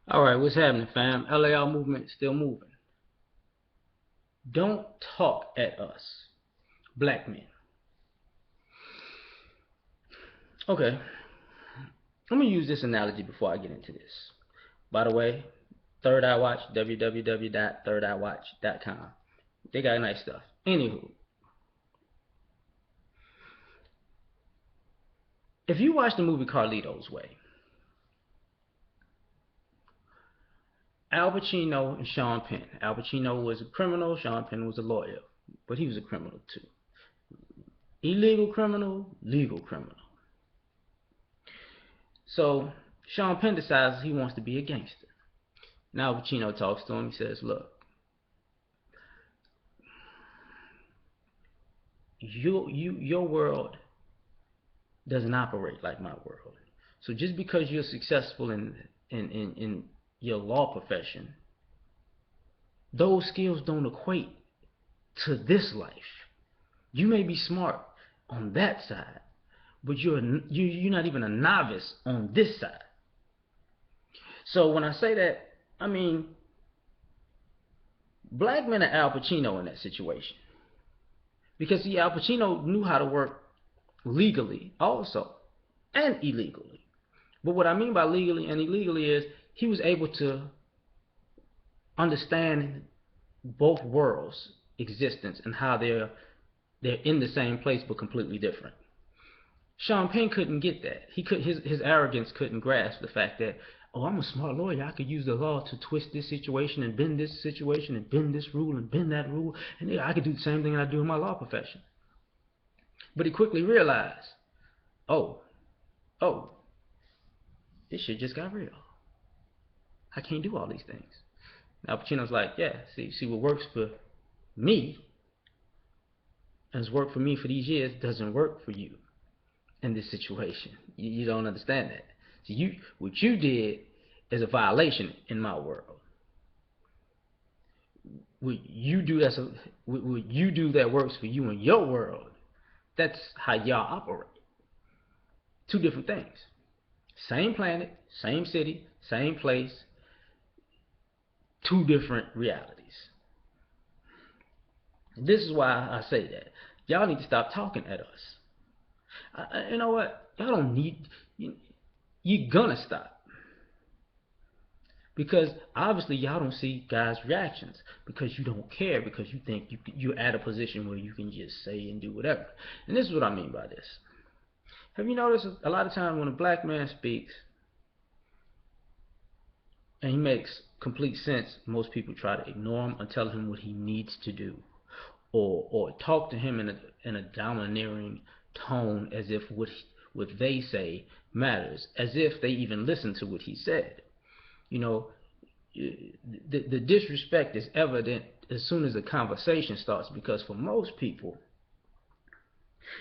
All right, what's happening, fam? L.A.R movement is still moving. Don't talk at us, black men. Okay, I'm gonna use this analogy before I get into this. By the way, Third Eye Watch, www.thirdeyewatch.com. They got nice stuff. Anywho, if you watch the movie Carlito's Way, Al Pacino and Sean Penn. Al Pacino was a criminal, Sean Penn was a lawyer, but he was a criminal too. Illegal criminal, legal criminal. So Sean Penn decides he wants to be a gangster. Now Pacino talks to him. He says, "Look, your world doesn't operate like my world. So just because you're successful in your law profession, those skills don't equate to this life. You may be smart on that side, but you're not even a novice on this side. So when I say that, I mean black men are Al Pacino in that situation. Because see, Al Pacino knew how to work legally also and illegally. But what I mean by legally and illegally is he was able to understand both worlds' existence and how they're in the same place but completely different. Sean Penn couldn't get that. His arrogance couldn't grasp the fact that, oh, I'm a smart lawyer. I could use the law to twist this situation and bend this situation and bend this rule and bend that rule, and yeah, I could do the same thing I do in my law profession. But he quickly realized, oh, oh, this shit just got real. I can't do all these things. Now Pacino's like, yeah, see what works for me and has worked for me for these years doesn't work for you in this situation. You don't understand that. So what you did is a violation in my world. What you do that works for you in your world, that's how y'all operate. Two different things. Same planet, same city, same place, two different realities. This is why I say that. Y'all need to stop talking at us. You know what? Y'all don't need. You're gonna stop. Because obviously y'all don't see guys' reactions because you don't care, because you think you're at a position where you can just say and do whatever. And this is what I mean by this. Have you noticed a lot of times when a black man speaks and he makes complete sense, most people try to ignore him or tell him what he needs to do, or talk to him in a domineering tone as if what they say matters, as if they even listen to what he said. You know, the disrespect is evident as soon as the conversation starts, because for most people,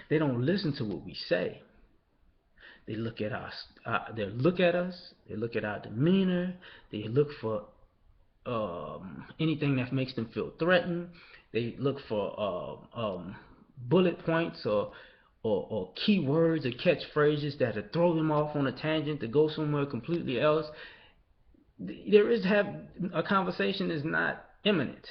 they don't listen to what we say. They look at us. They look at us. They look at our demeanor. They look for anything that makes them feel threatened. They look for bullet points or keywords or catchphrases that throw them off on a tangent to go somewhere completely else. A conversation is not imminent.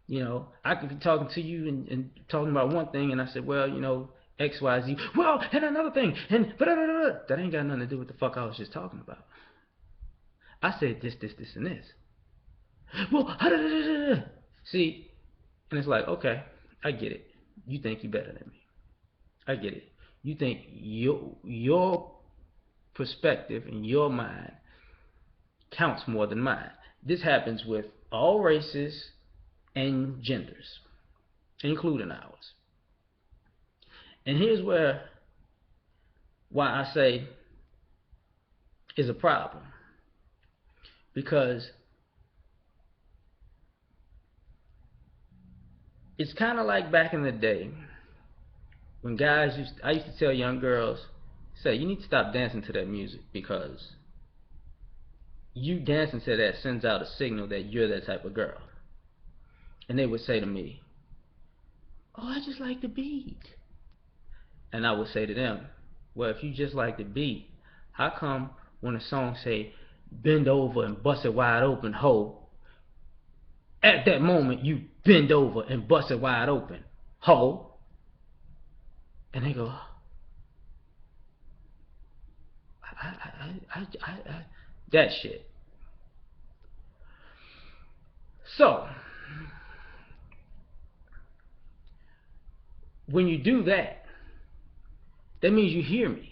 You know, I could be talking to you and talking about one thing, and I said, well, you know, X, Y, Z. Well, and another thing, and that ain't got nothing to do with the fuck I was just talking about. I said this, and this. Well, see, and it's like, okay, I get it. You think you're better than me. I get it. You think your perspective and your mind counts more than mine. This happens with all races and genders, including ours. And here's why I say is a problem. Because it's kind of like back in the day when I used to tell young girls, say, you need to stop dancing to that music, because you dancing to that sends out a signal that you're that type of girl. And they would say to me, oh, I just like the beat. And I would say to them, well, if you just like the beat, how come when a song say bend over and bust it wide open, ho. At that moment, you bend over and bust it wide open, ho. And they go, that shit. So, when you do that, that means you hear me.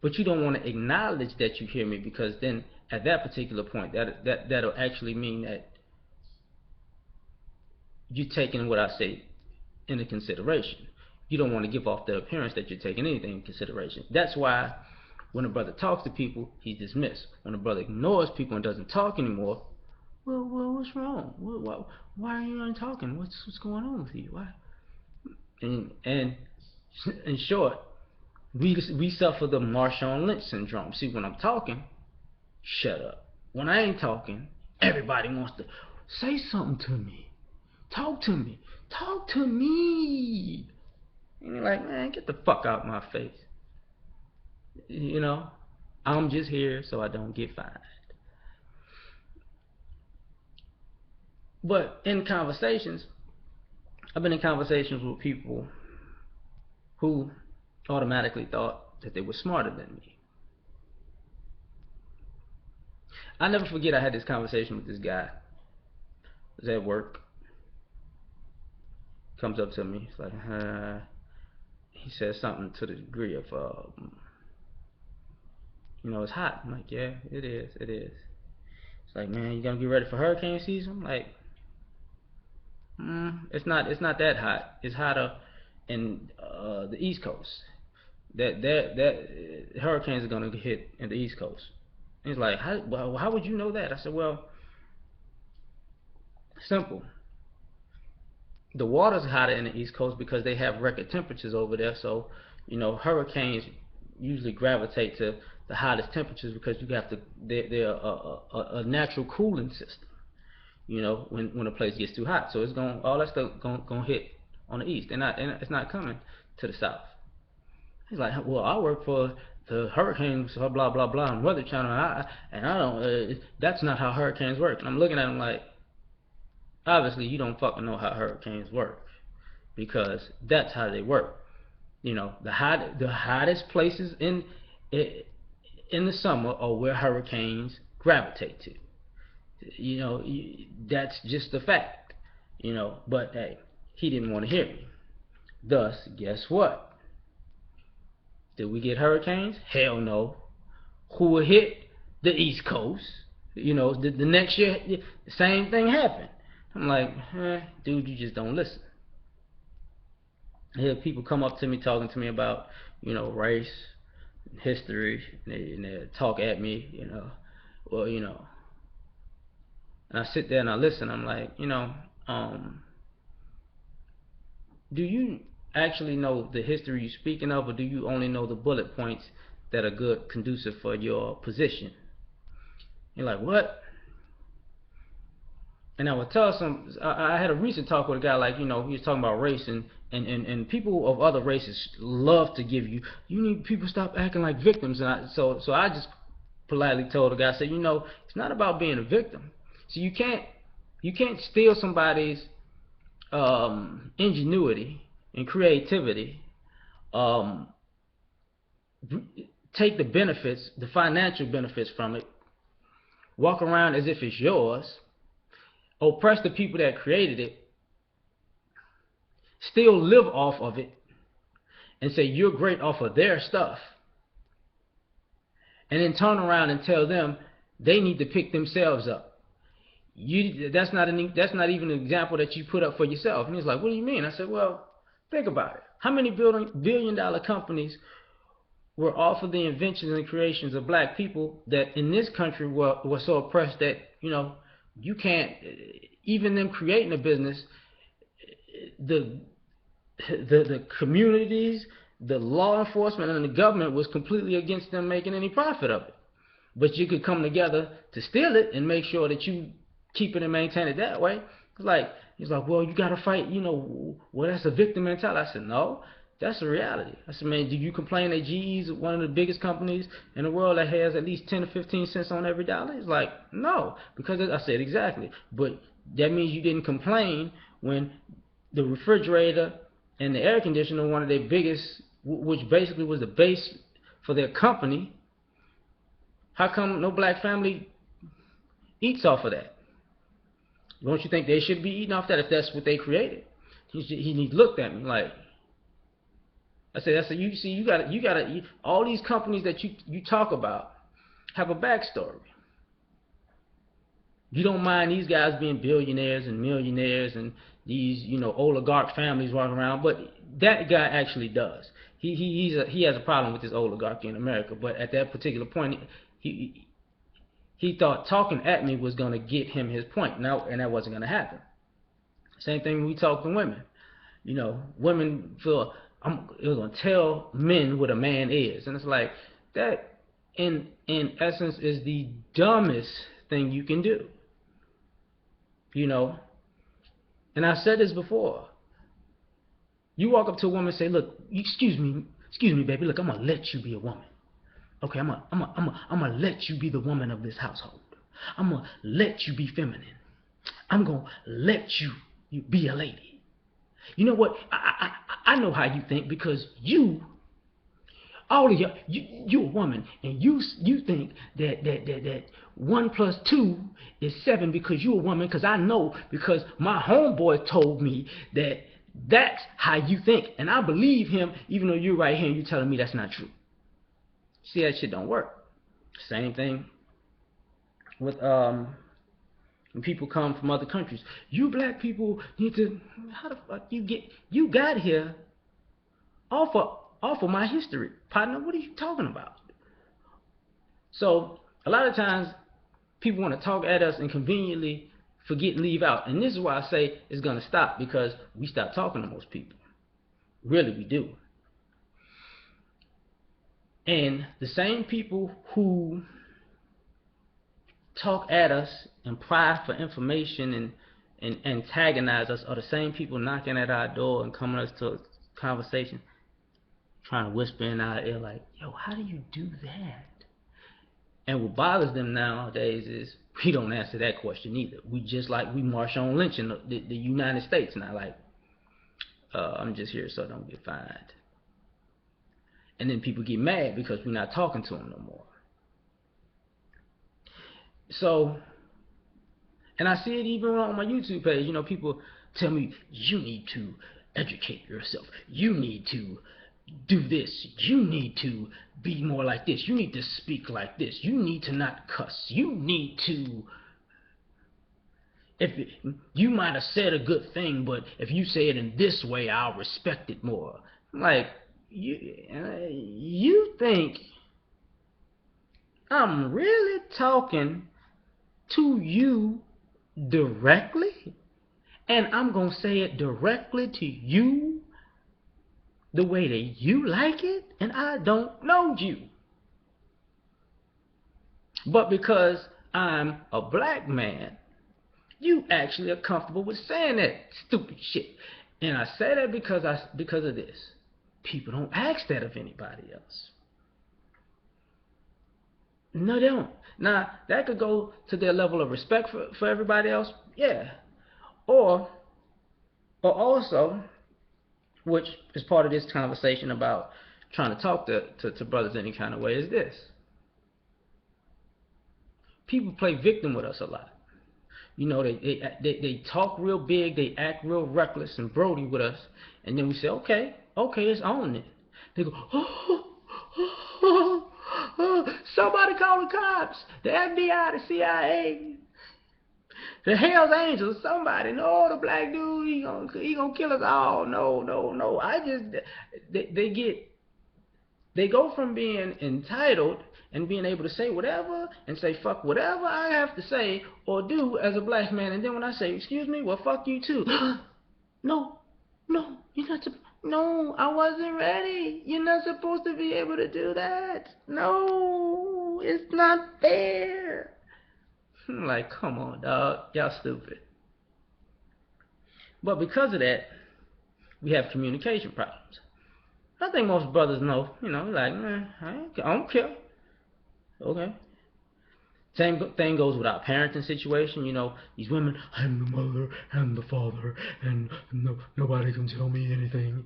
But you don't want to acknowledge that you hear me, because then at that particular point, that'll actually mean that you're taking what I say into consideration. You don't want to give off the appearance that you're taking anything in consideration. That's why when a brother talks to people, he's dismissed. When a brother ignores people and doesn't talk anymore, well, what's wrong? Why are you not talking? What's going on with you? Why? And in short, we suffer the Marshawn Lynch syndrome. See, when I'm talking, shut up. When I ain't talking, everybody wants to say something to me. Talk to me. Talk to me. And you're like, man, get the fuck out my face. You know, I'm just here so I don't get fined. But in conversations, I've been in conversations with people who automatically thought that they were smarter than me. I never forget, I had this conversation with this guy. I was at work. Comes up to me. He's like, he says something to the degree of, it's hot. I'm like, yeah, it is. It's like, man, you gonna get ready for hurricane season? I'm like, it's not that hot. It's hotter in the East Coast. That hurricanes are gonna hit in the East Coast. And he's like, how would you know that? I said, well, simple. The water's hotter in the East Coast because they have record temperatures over there. So, hurricanes usually gravitate to the hottest temperatures because you have to. They're a natural cooling system. When a place gets too hot, so all that stuff gonna hit on the east, and it's not coming to the south. He's like, well, I work for the hurricanes, blah blah blah, and Weather Channel, and I don't. That's not how hurricanes work. And I'm looking at him like, obviously you don't fucking know how hurricanes work, because that's how they work. The hottest places in the summer are where hurricanes gravitate to. That's just a fact. But hey, he didn't want to hear me. Thus, guess what? Did we get hurricanes? Hell no. Who will hit the East Coast? The next year, the same thing happened. I'm like, dude, you just don't listen. I hear people come up to me talking to me about, race, history, and they talk at me, well, and I sit there and I listen. I'm like, do you actually know the history you're speaking of, or do you only know the bullet points that are good, conducive for your position? You're like, what? And I would tell I had a recent talk with a guy, like, he was talking about race, and people of other races love to give you need people to stop acting like victims. And so I just politely told the guy, I said, it's not about being a victim. So you can't steal somebody's ingenuity and creativity, take the benefits, the financial benefits from it, walk around as if it's yours, oppress the people that created it, still live off of it, and say you're great off of their stuff, and then turn around and tell them they need to pick themselves up. That's not even an example that you put up for yourself. And he's like, what do you mean? I said, well, think about it. How many billion-dollar companies were off of the inventions and creations of black people that in this country were so oppressed that, you can't, even them creating a business, the communities, the law enforcement, and the government was completely against them making any profit of it. But you could come together to steal it and make sure that you keep it and maintain it that way. He's like, well, you gotta fight, well, that's a victim mentality. I said, no, That's the reality. I said, man, do you complain that GE is one of the biggest companies in the world that has at least 10 or 15 cents on every dollar? It's like, no, because I said exactly. But that means you didn't complain when the refrigerator and the air conditioner, one of their biggest, which basically was the base for their company. How come no black family eats off of that? Don't you think they should be eating off that if that's what they created? He looked at me like, I said, you see, all these companies that you talk about have a backstory. You don't mind these guys being billionaires and millionaires and these, oligarch families walking around, but that guy actually does. He has a problem with this oligarchy in America, but at that particular point, he thought talking at me was going to get him his point. Now, and that wasn't going to happen. Same thing when we talk to women. Women feel it was going to tell men what a man is, and it's like that. In essence, is the dumbest thing you can do. And I've said this before. You walk up to a woman and say, "Look, excuse me, baby. Look, I'm gonna let you be a woman. Okay, I'm gonna let you be the woman of this household. I'm gonna let you be feminine. I'm gonna let you be a lady. You know what? I know how you think because all of you're a woman, and you think that 1 + 2 is 7 because you're a woman. Because I know, because my homeboy told me that's how you think, and I believe him, even though you're right here and you're telling me that's not true. See, that shit don't work. Same thing with when people come from other countries. You black people need to. How the fuck you got here off of my history, partner? What are you talking about? So a lot of times people want to talk at us and conveniently forget and leave out, and this is why I say it's gonna stop, because we stop talking to most people. Really, we do. And the same people who talk at us and pry for information and antagonize us are the same people knocking at our door and coming us to a conversation, trying to whisper in our ear like, yo, how do you do that? And what bothers them nowadays is we don't answer that question either. We just like we Marshawn Lynch in the United States now, like, I'm just here so I don't get fined. And then people get mad because we're not talking to them no more. So, and I see it even on my YouTube page. People tell me, you need to educate yourself. You need to do this. You need to be more like this. You need to speak like this. You need to not cuss. You need to. You might have said a good thing, but if you say it in this way, I'll respect it more. Like, you think I'm really talking to you directly, and I'm gonna say it directly to you the way that you like it, and I don't know you. But because I'm a black man, you actually are comfortable with saying that stupid shit. And I say that because of this. People don't ask that of anybody else. No, they don't. Now, that could go to their level of respect for everybody else, yeah. Or also, which is part of this conversation about trying to talk to brothers any kind of way, is this. People play victim with us a lot. They talk real big, they act real reckless and Brody with us, and then we say, okay, let's own it. They go, somebody call the cops, the FBI, the CIA, the Hell's Angels, somebody. No, the black dude, he gonna kill us all. No. They go from being entitled and being able to say whatever and say fuck whatever I have to say or do as a black man, and then when I say excuse me, well fuck you too. No, you're not. No, I wasn't ready. You're not supposed to be able to do that. No, it's not fair. I'm like, come on, dog, y'all stupid. But because of that, we have communication problems. I think most brothers know, like, man, I don't care. Okay. Same thing goes with our parenting situation. These women, I'm the mother and the father, and nobody can tell me anything.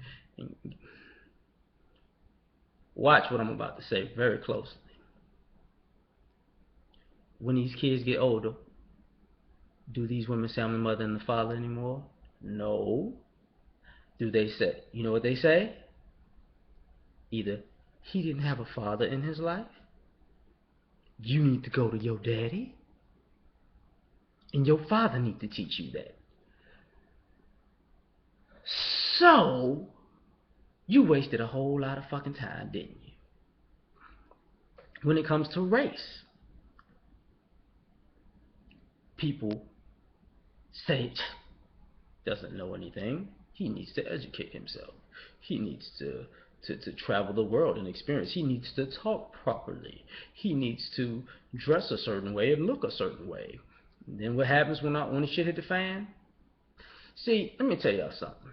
Watch what I'm about to say very closely. When these kids get older, do these women say I'm the mother and the father anymore? No. Do they say, you know what they say? Either he didn't have a father in his life, you need to go to your daddy, and your father need to teach you that. So, you wasted a whole lot of fucking time, didn't you? When it comes to race, people say, doesn't know anything. He needs to educate himself. He needs to travel the world and experience. He needs to talk properly. He needs to dress a certain way and look a certain way. And then what happens when the shit hit the fan? See, let me tell y'all something.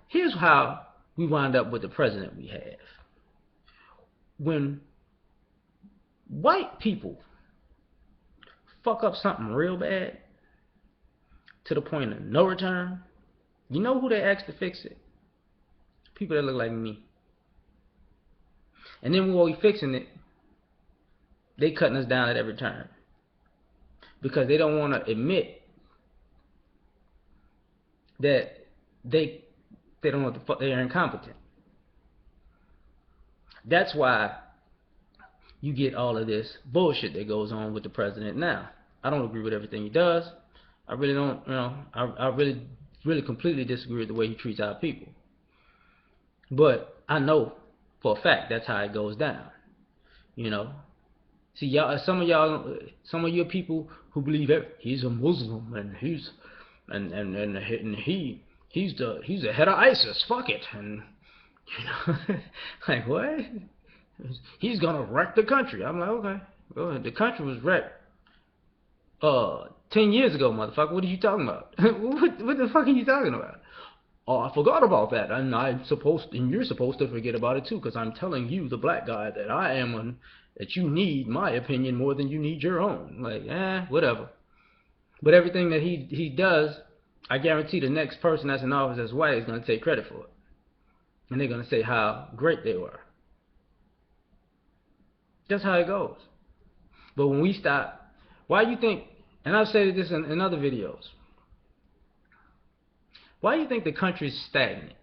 Here's how we wind up with the president we have. When white people fuck up something real bad to the point of no return, you know who they ask to fix it? People that look like me. And then while we fixing it, they cutting us down at every turn. Because they don't want to admit that they don't know what the fuck, they are incompetent. That's why you get all of this bullshit that goes on with the president now. I don't agree with everything he does. I really don't, I really completely disagree with the way he treats our people. But I know for a fact that's how it goes down. See, y'all, some of your people who believe that he's a Muslim and he's the head of ISIS. Fuck it, and like what? He's gonna wreck the country. I'm like, okay, go ahead. The country was wrecked 10 years ago, motherfucker. What are you talking about? what the fuck are you talking about? Oh, I forgot about that, and you're supposed to forget about it too, because I'm telling you, the black guy, that I am that you need my opinion more than you need your own. Like, whatever. But everything that he does, I guarantee the next person that's in office that's white is gonna take credit for it, and they're gonna say how great they were. That's how it goes. But when we stop, why you think? And I've said this in other videos. Why do you think the country is stagnant?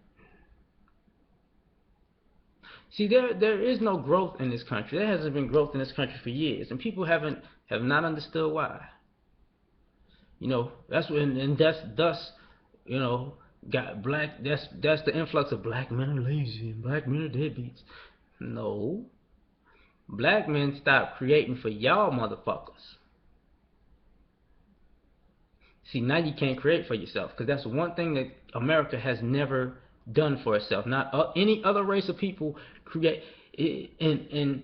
See, there is no growth in this country. There hasn't been growth in this country for years, and people have not understood why. That's when, and that's thus, got black. That's the influx of black men are lazy and black men are deadbeats. No, black men stopped creating for y'all motherfuckers. See, now you can't create for yourself, because that's one thing that America has never done for itself. Not any other race of people create, and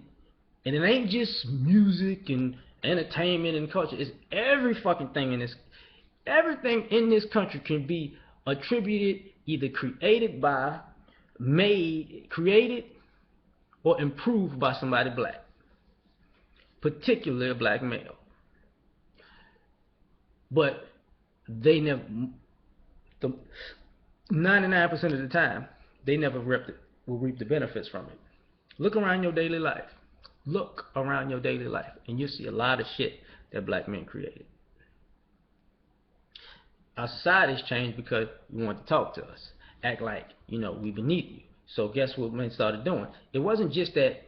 it ain't just music and entertainment and culture. It's every fucking thing in this. Everything in this country can be attributed, either created or improved by somebody black, particularly a black male. But they never, 99% of the time, they never will reap the benefits from it. Look around your daily life. Look around your daily life, and you'll see a lot of shit that black men created. Our society's changed because you want to talk to us, act like we beneath you. So guess what men started doing? It wasn't just that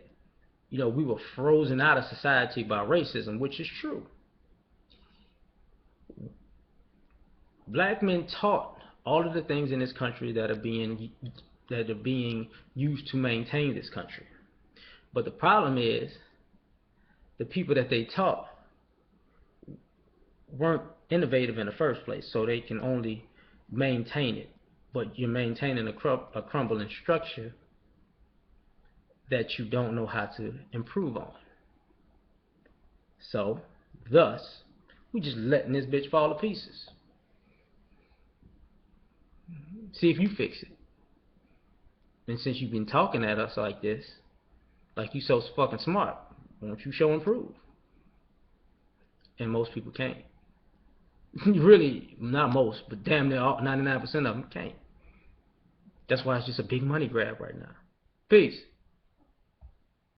we were frozen out of society by racism, which is true. Black men taught all of the things in this country that are being used to maintain this country. But the problem is, the people that they taught weren't innovative in the first place, so they can only maintain it. But you're maintaining a crumbling structure that you don't know how to improve on. So, thus, we just letting this bitch fall to pieces. See if you fix it. And since you've been talking at us like this, like you so fucking smart, why don't you show and prove? And most people can't. Really, not most, but damn near 99% of them can't. That's why it's just a big money grab right now. Peace.